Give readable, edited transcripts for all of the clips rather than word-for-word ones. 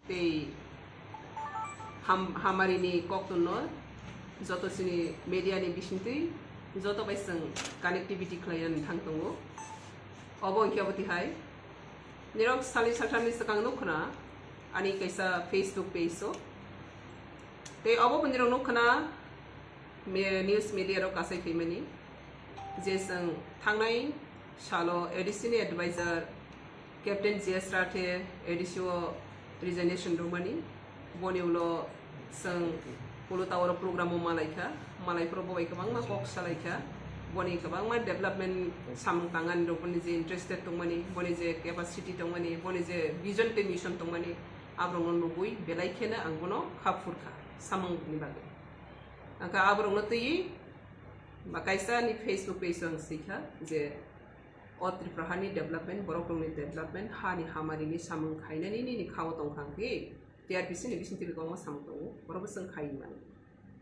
ते हमारी नि कक्तनो जतो सिनी मीडिया नि बिसिंति जतो बाइसं कनेक्टिविटी खलायन थांतंगो अबो इंकियाबति हाय निरक सालि साथामनि सकांग नखना ani kaisa Facebook page so te abo panjiro nokna news media ro kasai phimani je sang thangnai salo additional advisor Captain JS Rathe additional resignation romani boniulo sang polo tawar program mo malaika malai pro boy kabang ma kok salaika boni kabang ma development samung tangan ro boni je interested tongmani boni je capacity tongmani boni je vision te mission tongmani abrong nubui belai khena angbono khapurkha samung ni bage angka abrong notui makaisa ni Facebook page ang sikha je otri prahani development borokong ni development hani hamari ni samung khainani ni khaw tong khangki TRPC ni bisin tibi kong samung tong borok sang khai man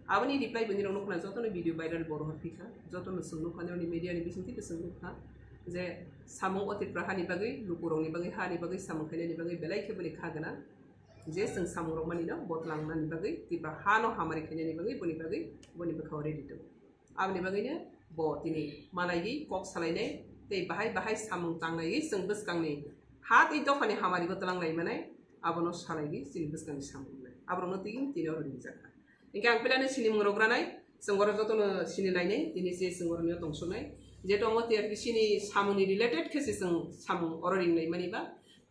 abani reply bani rong nokna joto ni video viral boro hafika joto no sung nokha ni media ni bisin tibi sung nokha je samung otri prahani bage lukurong ni bage hani bage samung khainani bage belai khebani khagana जे जों सामरं मानि ना बतलांनानै बागै तिबा हानो हामारि खायनायनि बागै बनि बखावरे दिदों आबनि बागैनो ब दिनै मालायनि कक सालायनाय ते बाहाय सामुं तांनाय जों बसकांनि हा ति दखानि हामारि बतलांनाय माने आबनो सालायनि जों बसकांनि सामुं आब्रनो तिगिन तिनो रनि जाखा इनका आं पेलानो सिनि मुरग्रानाय जों गर जतनो सिनि लायनाय दिनै जे जों गरनियाव दंसनाय जे दङ TRPCनि सामुंनि रिलेटेड केसे जों सामुं अररिंनाय मानिबा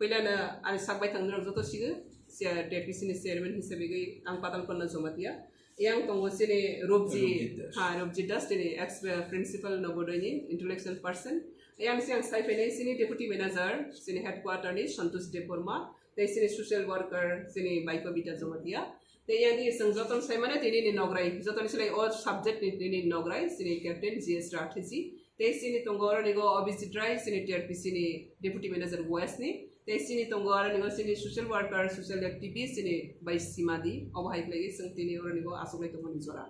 पेलानो आं सागबाय थांनो जतो सिगो TRPC ni chairman hisabe gai ang patal panna somatiya yang tongo sini Robji Das ni ex principal Navodaya ni intellectual person yang siang sai fene sini deputy manager sini headquarter ni Santosh Deporma te sini social worker sini Baikobita somatiya te yang ni sangjoton sai mane tini ni nograi joton silai all subject ni nograi sini Captain JS Rathe ji te sini tongo ni go Abhijit Rai sini TRPC ni deputy manager West ni te sini tonggora ni sini social worker social activist sini by simadi obahai lagi sing tini orang ni asuk lagi tongoni jora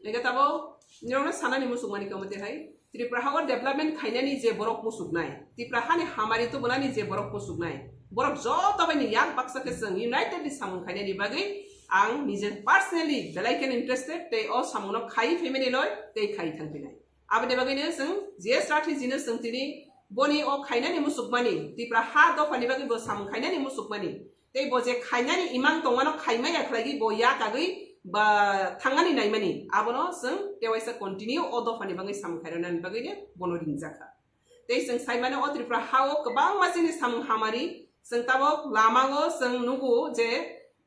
nega tabo nirona sana ni musuk mani kamate hai Tripura hawa development khaina ni je borok musuk nai Tripura hani hamari to bonani je borok musuk nai borok jo tabai ni yang paksa ke sing united ni samung khaina ni bagai ang nije personally belai ken interested te o samuno khai family loy te khai thangpinai abade bagai ne sing je start jina sing tini boni o khainani musukmani Tripura ha do phani bagi bo sam khainani musukmani tei bo je khainani imang tongmano khaimaya khlagi bo ya kagui ba thangani naimani abono sing tewaisa continue o do phani bagi sam khairanani bagi ne bono ringjaka tei sing saimane o Tripura ha o kabang masini sam hamari sing tabo lamago sing nugu je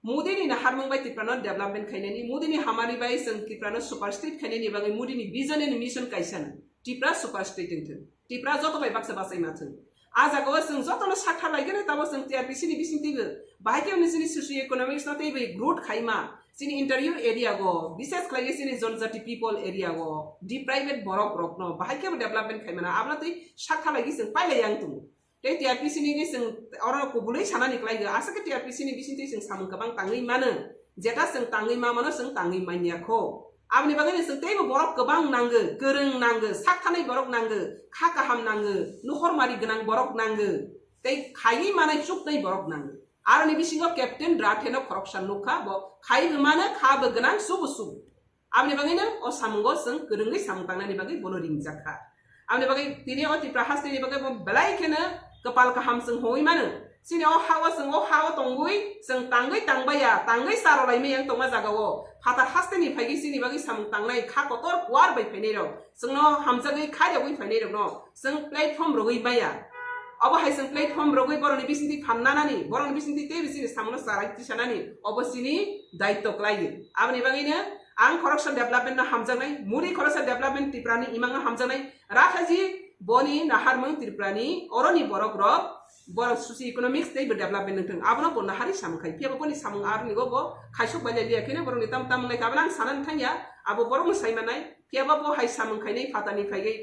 mudini na harmung bai Tripura no development khainani mudini hamari bai sing Tripura no super state khainani bagi mudini vision and mission kaisana Tripura super state inten Tripura joto bai baksa basai mathun ajago sing joto no sakha laigene tabo sing TRPC ni bisintigo bahai ke sini socio economics na tei bai growth khaima sini interview area go bises khlai sini jonjati people area go deprived borok rok no bahai ke development khaima na abna tei sakha laigi sing pailai yang tu tei TRPC ni sing ora ko bulai sana ni klaiga asa ke TRPC ni bisinti sing samung kabang tangi mana jeta sing tangi ma mana sing tangi manya ko abni bagani sing teibo borok kabang nangge gereng nangge sakhanai borok nangge khakaham nangge nuhor mari gnang borok nangge tei khai manai chuknai borok nangge ar ni bisingo Captain Rathe no corruption nukha bo khai mana kha bo gnang subu abni bagani o samungo sing gerengai samtangna ni bagi bono ringjakha abni bagi tini o Tripura has tini bagi bo belai khena kepal kaham sing hoi mana sini o hawa tonggui sing tanggui saro lai me yang tongma jagawo hatar haste ni phagi sini bagi samung tangnai kha kotor war bai phainai ro sing no hamjagui khai rogui phainai ro no sing platform rogui baya abo hai sing platform rogui boroni bisinti phamnana ni boroni bisinti te bisini samno sarai tisanani obo sini daitto klai abni bagi ne ang corruption development na hamjagnai muri corruption development Tripura ni imang na hamjagnai Rathaji boni naharmung Tripura ni oroni borok rok borok socio economics tei development nang abono bo nahari samkhai piabo boni samung ar ni go bo khaisuk bale dia kene boroni tam ngai kablang sanan thanya abo borok no saimanai piabo bo hai samung khainai fatani phaigai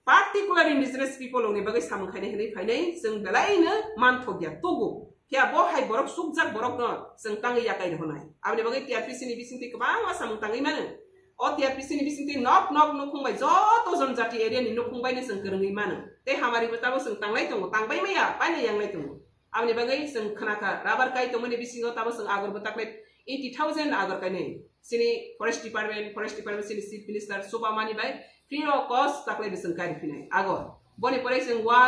particular indigenous people ni bagai samung khainai henai phainai jeng belai no manthogya togo piabo hai borok sukjak borok no jeng tangi yakai honai abni bagai TRPC ni bisinti kabang samung tangi mana o TRPC ni bisinti nok nokungbai joto jonjati area ni nokungbai ni seng kerengi mana te hamari betabo seng tanglai tongo tangbai maya paina yang lai tongo amni bagai sing khanaka rubber kai to mani bisingo tabo sing agor batakle 80,000 agor kai nei sini forest department sini chief minister soba mani bai free of cost takle bising kai finai agor boni pore sing wa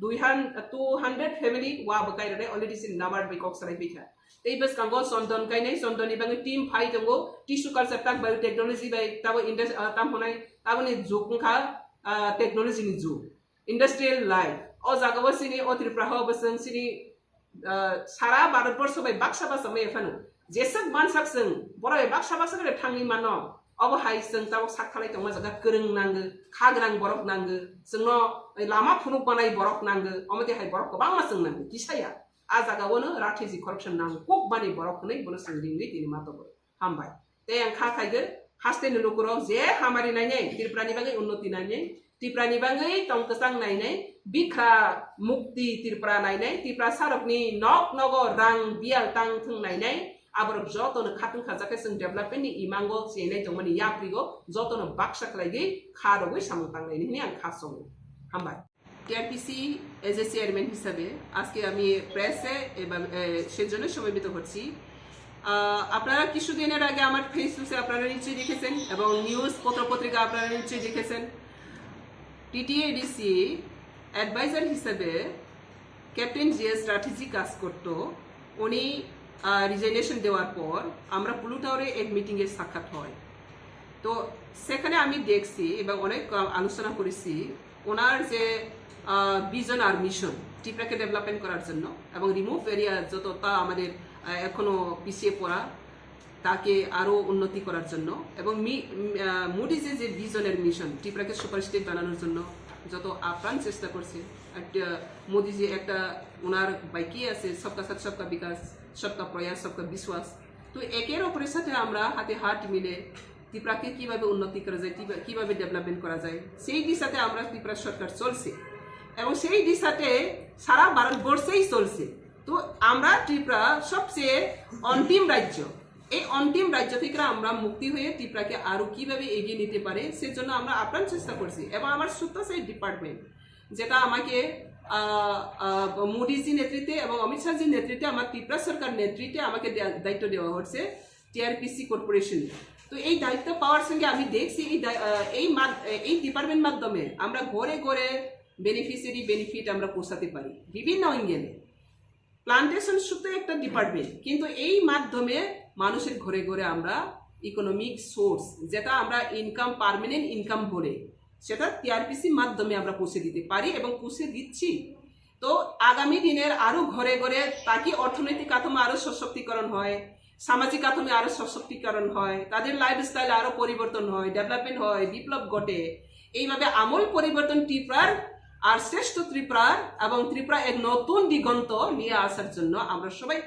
200 family wa bakai re already sin number by kok sarai bikha tei bas kango sondon kai nei sondoni bangi team phai tango tissue culture tak biotechnology bai tabo industry tam honai tabo ni jukha technology ni ju industrial life o jagawa sini o tripura ho basang sini sara bharatborsho bai baksa basa mai phanu jesak bansak sing borai baksa basa re thangi mano abo hai sing tabo sakhalai tongma jaga kereng nanggo khagrang borok nanggo singno lama phunuk banai borok nanggo omate hai borok bang ma sing nanggo kisaya a jagawo no rathiji corruption nang kok bani borok nei bono singdingri tini mato bor hambai te ang kha khaiger haste ni lokoro je hamari nai nei tirprani bagai unnoti nai nei tirprani bagai tongkasang nai nei bikha mukti tirpra nai nei tirpra sarokni nok nogo rang bial tang thung nai nei aborok joto no khatung khajake sing development ni imango chenai tongmani yaprigo joto no baksa khlaigi kharogoi samtang nai ni ang khasong hambai TRPC as a chairman হিসাবে আজকে আমি প্রেসে সেজন্য সমবেত করছি আপনারা কিছুদিনের আগে আমার ফেসবুকে আপনারা নিশ্চয়ই দেখেছেন এবং নিউজ পত্রপত্রিকা আপনারা নিশ্চয়ই দেখেছেন টিটিএডিসি অ্যাডভাইজার হিসাবে ক্যাপ্টেন জিএস স্ট্র্যাটেজি কাজ করত উনি রিজাইনেশন দেওয়ার পর আমরা পুলু টাওয়ারে এক মিটিংয়ে সাক্ষাৎ হয় তো সেখানে আমি দেখছি এবং অনেক আলোচনা করেছি ওনার যে ভিজন আর মিশন ত্রিপুরাকে ডেভেলপমেন্ট করার জন্য এবং রিমুভ এরিয়া যত তা আমাদের এখনো পিছিয়ে পড়া তাকে আরো উন্নতি করার জন্য এবং মোদিজি যে ভিজনের মিশন ত্রিপুরাকে সুপার স্টেট বানানোর জন্য যত আপ্রাণ চেষ্টা করছে একটা মোদিজি একটা ওনার বাইকে আছে সবকা সাথ সবকা বিকাশ সবকা প্রয়াস সবকা বিশ্বাস তো একের অপরের সাথে আমরা হাতে হাত মিলে ত্রিপুরাকে কিভাবে উন্নতি করা যায় কিভাবে ডেভেলপমেন্ট করা যায় সেই দিশাতে আমরা ত্রিপুরা সরকার চলছে এবং সেই দিশাতে সারা ভারতবর্ষেই চলছে তো আমরা ত্রিপুরা সবচেয়ে অন্তিম রাজ্য এই অন্তিম রাজ্য থেকে আমরা মুক্তি হয়ে ত্রিপুরাকে আরো কিভাবে এগিয়ে নিতে পারে সেজন্য আমরা আপ্রাণ চেষ্টা করছি এবং আমার সুতা সেই ডিপার্টমেন্ট যেটা আমাকে মোদিজি নেতৃত্বে এবং অমিত শাহজির নেতৃত্বে আমার ত্রিপুরা সরকার নেতৃত্বে আমাকে দায়িত্ব দেওয়া হচ্ছে টিআরপিসি কর্পোরেশন তো এই দায়িত্ব পাওয়ার সঙ্গে আমি দেখছি এই ডিপার্টমেন্ট মাধ্যমে আমরা ঘরে ঘরে বেনিফিশিয়ারি বেনিফিট আমরা পৌঁছাতে পারি বিভিন্ন অঙ্গেলে প্লান্টেশন শুধু একটা ডিপার্টমেন্ট কিন্তু এই মাধ্যমে মানুষের ঘরে ঘরে আমরা ইকোনমিক সোর্স যেটা আমরা ইনকাম পার্মানেন্ট ইনকাম বলে সেটা টিআরপিসি মাধ্যমে আমরা পৌঁছে দিতে পারি এবং পৌঁছে দিচ্ছি তো আগামী দিনের আরো ঘরে ঘরে তাকে অর্থনৈতিক কাঠামো আরো সশক্তিকরণ হয় সামাজিক কাঠামো আরো সশক্তিকরণ হয় তাদের লাইফস্টাইল আরো পরিবর্তন হয় ডেভেলপমেন্ট হয় বিপ্লব ঘটে এইভাবে আমূল পরিবর্তন ত্রিপুরার আর শ্রেষ্ঠ ত্রিপুরার এবং ত্রিপুরা এক নতুন দিগন্ত নিয়ে আসার জন্য আমরা সবাই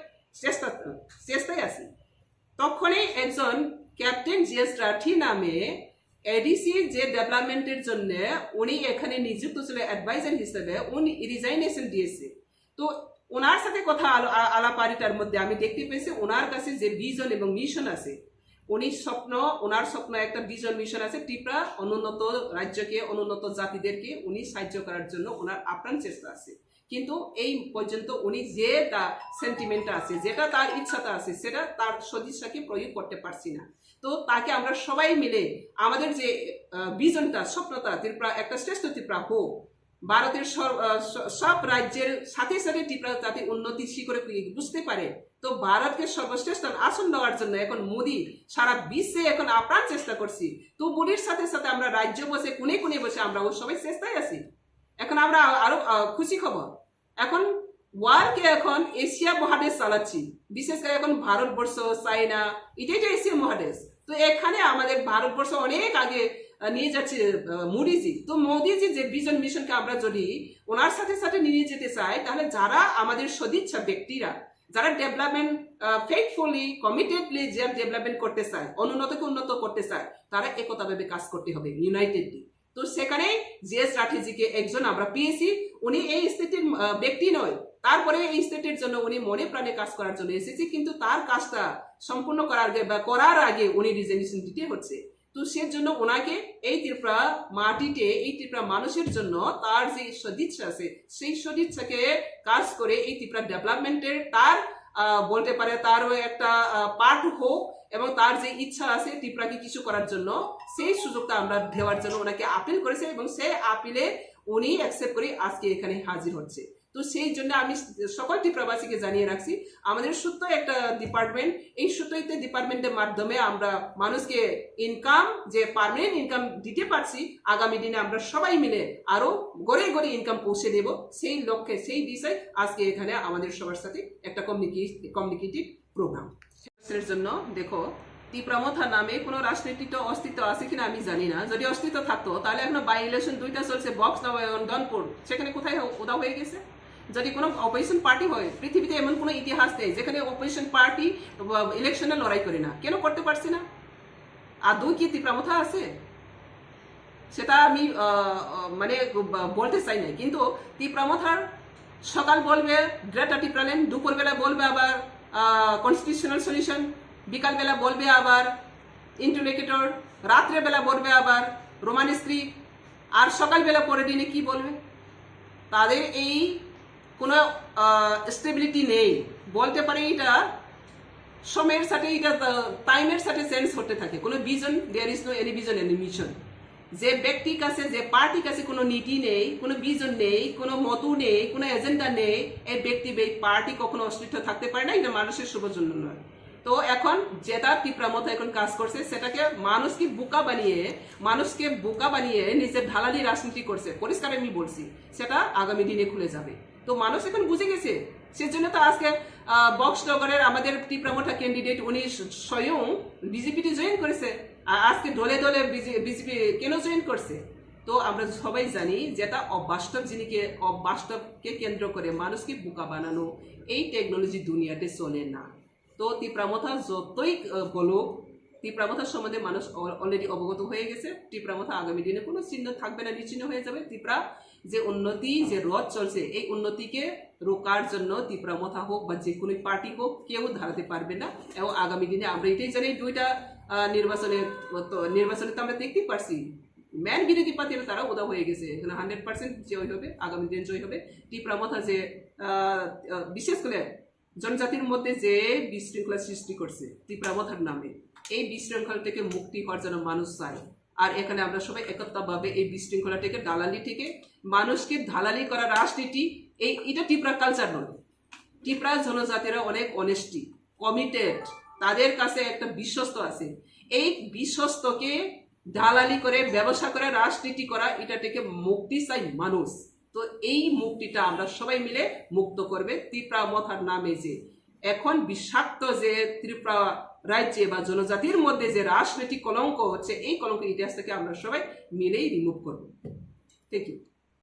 চেষ্টায় আছি তখনই একজন ক্যাপ্টেন জিএস রাঠি নামে এডিসি যে ডেভেলপমেন্টের জন্য উনি এখানে নিযুক্ত ছিল অ্যাডভাইজার হিসেবে উনি রিজাইনেশন দিয়েছে তো ওনার সাথে কথা আলাপারিটার মধ্যে আমি দেখতে পেয়েছি ওনার কাছে যে ভিজন এবং মিশন আছে ওনার স্বপ্ন একটা ভিজন মিশন আছে ত্রিপুরা অনুন্নত রাজ্যকে অনুন্নত জাতিদেরকে উনি সাহায্য করার জন্য ওনার আপ্রাণ চেষ্টা আছে কিন্তু এই পর্যন্ত উনি যে সেন্টিমেন্টটা আছে যেটা তার ইচ্ছাটা আছে সেটা তার সদিচ্ছাকে প্রয়োগ করতে পারছি না তো তাকে আমরা সবাই মিলে আমাদের যে ভিজনটা স্বপ্নটা ত্রিপুরা একটা শ্রেষ্ঠ ত্রিপুরা হোক ভারতের সব রাজ্যের সাথে সাথে ত্রিপুরা যাতে উন্নতি শিখরে বুঝতে পারে তো ভারতকে সর্বশ্রেষ্ঠ আসন দেওয়ার জন্য এখন মোদি সারা বিশ্বে এখন আপ্রাণ চেষ্টা করছি তো মোদির সাথে সাথে আমরা রাজ্য বসে কোনে কোনে বসে আমরা ও সবাই চেষ্টায় আছি এখন আমরা আরো খুশি খবর এখন ওয়ার্ল্ডকে এখন এশিয়া মহাদেশ চালাচ্ছি বিশেষ করে এখন ভারতবর্ষ চাইনা এটাই তো এশিয়া মহাদেশ তো এখানে আমাদের ভারতবর্ষ অনেক আগে নিয়ে যাচ্ছে মোদিজি তো মোদিজি যে ভিজন মিশনকে আমরা যদি ওনার সাথে সাথে নিয়ে যেতে চাই তাহলে যারা আমাদের সদিচ্ছা ব্যক্তিরা যারা ডেভেলপমেন্ট ফেথফুলি কমিটেডলি যে ডেভেলপমেন্ট করতে চায় অনুন্নতকে উন্নত করতে চায় তারা একতাভাবে কাজ করতে হবে ইউনাইটেডলি তো সেখানে জিএস রাঠিজিকে একজন আমরা পেয়েছি উনি এই স্টেটের ব্যক্তি নয় তারপরে এই স্টেটের জন্য উনি মনে প্রাণে কাজ করার জন্য এসেছে কিন্তু তার কাজটা সম্পূর্ণ করার আগে উনি রিজাইনেশন দিতে হচ্ছে তো সেজন্য ওনাকে এই ত্রিপুরা মাটিতে এই ত্রিপুরা মানুষের জন্য তার যে সদিচ্ছা আছে সেই সদিচ্ছাকে কাজ করে এই ত্রিপুরা ডেভেলপমেন্টের তার বলতে পারে তারও একটা পার্ট হোক এবং তার যে ইচ্ছা আছে ত্রিপুরাকে কিছু করার জন্য সেই সুযোগটা আমরা দেওয়ার জন্য ওনাকে আপিল করেছে এবং সেই আপিলে উনি অ্যাকসেপ্ট করে আজকে এখানে হাজির হচ্ছে। তো সেই জন্য আমি সকল ত্রিপুরাবাসীকে জানিয়ে রাখছি আমাদের সত্য একটা ডিপার্টমেন্ট, এই সত্যতে ডিপার্টমেন্টের মাধ্যমে আমরা মানুষকে ইনকাম যে পার্মানেন্ট ইনকাম দিতে পারছি, আগামী দিনে আমরা সবাই মিলে আরো গড়ে গড়ে ইনকাম পৌঁছে দেব সেই লক্ষ্যে সেই দিশায় আজকে এখানে আমাদের সবার সাথে একটা কমিউনিকেটিভ প্রোগ্রাম এর জন্য। দেখো ত্রিপুরামথা নামে কোনো রাজনৈতিক অস্তিত্ব আছে কিনা আমি জানি না, যদি অস্তিত্ব থাকতো তাহলে এখনো বাই ইলেকশন 2টা চলছে, বক্স দনপুর, সেখানে কোথায় উদা হয়ে গেছে। যদি কোনো অপোজিশন পার্টি হয়, পৃথিবীতে এমন কোনো ইতিহাস নেই যেখানে অপোজিশন পার্টি ইলেকশনে লড়াই করে না, কেন করতে পারছে না? আদৌ কি ত্রিপুরামথা আছে সেটা আমি মানে বলতে চাই না, কিন্তু ত্রিপুরামথার সকাল বলবে গ্রেটার ত্রিপুরাল্যান্ড, দুপুরবেলা বলবে আবার কনস্টিটিউশনাল সলিউশন, বিকালবেলা বলবে আবার ইন্টারনেকেটর, রাত্রেবেলা বলবে আবার রোমান স্ক্রিপ্ট, আর সকালবেলা পরের দিনে কি বলবে? তাদের এই কোনো স্টেবিলিটি নেই। বলতে পারে এটা সময়ের সাথে, এটা টাইমের সাথে চেঞ্জ হতে থাকে। কোনো vision, there is no any vision any mission. যে ব্যক্তির কাছে, যে পার্টির কাছে কোনো নীতি নেই, কোনো ভিজন নেই, কোনো মত নেই, কোনো এজেন্ডা নেই, এই ব্যক্তি পার্টি কখনো অস্তিত্ব থাকতে পারে না, এটা মানুষের শুভ জন্য নয়। তো এখন যেটা ত্রিপুরামথা এখন কাজ করছে সেটাকে মানুষকে বোকা বানিয়ে নিজের ঢালালি রাজনীতি করছে, পরিষ্কার আমি বলছি, সেটা আগামী দিনে খুলে যাবে। তো মানুষ এখন বুঝে গেছে, সেজন্য তো আজকে বক্সনগরের আমাদের ত্রিপুরামথা ক্যান্ডিডেট উনি স্বয়ং বিজেপিতে জয়েন করেছে, আর আজকে দলে দলে বিজেপি কেন জয়েন করছে? তো আমরা সবাই জানি যেটা অবাস্তবকে কেন্দ্র করে মানুষকে বোকা বানানো, এই টেকনোলজি দুনিয়াতে চলে না। তো ত্রিপুরামথা যতই বলুক, ত্রিপুরামথার সম্বন্ধে মানুষ অলরেডি অবগত হয়ে গেছে। ত্রিপুরামথা আগামী দিনে কোনো চিহ্ন থাকবে না, নিশ্চিহ্ন হয়ে যাবে। ত্রিপুরা যে উন্নতি, যে রথ চলছে, এই উন্নতিকে রোকার জন্য ত্রিপুরামথা হোক বা যে কোনো পার্টি হোক কেউ দাঁড়াতে পারবে না। এবং আগামী দিনে আমরা এটাই জানি, 2টা নির্বাচনে তো আমরা দেখতেই পারছি ম্যান বিরোধী পার্টিরা তারা উদা হয়ে গেছে, এখানে 100% জয় হবে, আগামী দিন জয় হবে। ত্রিপুরামথা যে বিশেষ করে জনজাতির মধ্যে যে বিশৃঙ্খলা সৃষ্টি করছে ত্রিপুরামথার নামে, এই বিশৃঙ্খলা থেকে মুক্তি হওয়ার জন্য মানুষ চায়। আর এখানে আমরা সবাই একত্রভাবে এই বিশৃঙ্খলা থেকে, দালালি থেকে, মানুষকে দালালি করা রাজনীতি, এটা ত্রিপুরা কালচার নয়। ত্রিপুরা জনজাতিরা অনেক অনেস্টি, কমিটেড, তাদের কাছে একটা বিশ্বস্ত আছে। এই বিশ্বস্তকে দালালি করে, ব্যবসা করে, রাজনীতি করা, এটা থেকে মুক্তি চাই মানুষ। তো এই মুক্তিটা আমরা সবাই মিলে মুক্ত করবে ত্রিপুরামথার নামে। যে এখন বিষাক্ত যে ত্রিপুরা রাজ্যে বা জনজাতির মধ্যে যে রাজনৈতিক কলঙ্ক হচ্ছে, এই কলঙ্ক ইতিহাস থেকে আমরা সবাই মিলেই রিমুভ করবো। Thank you.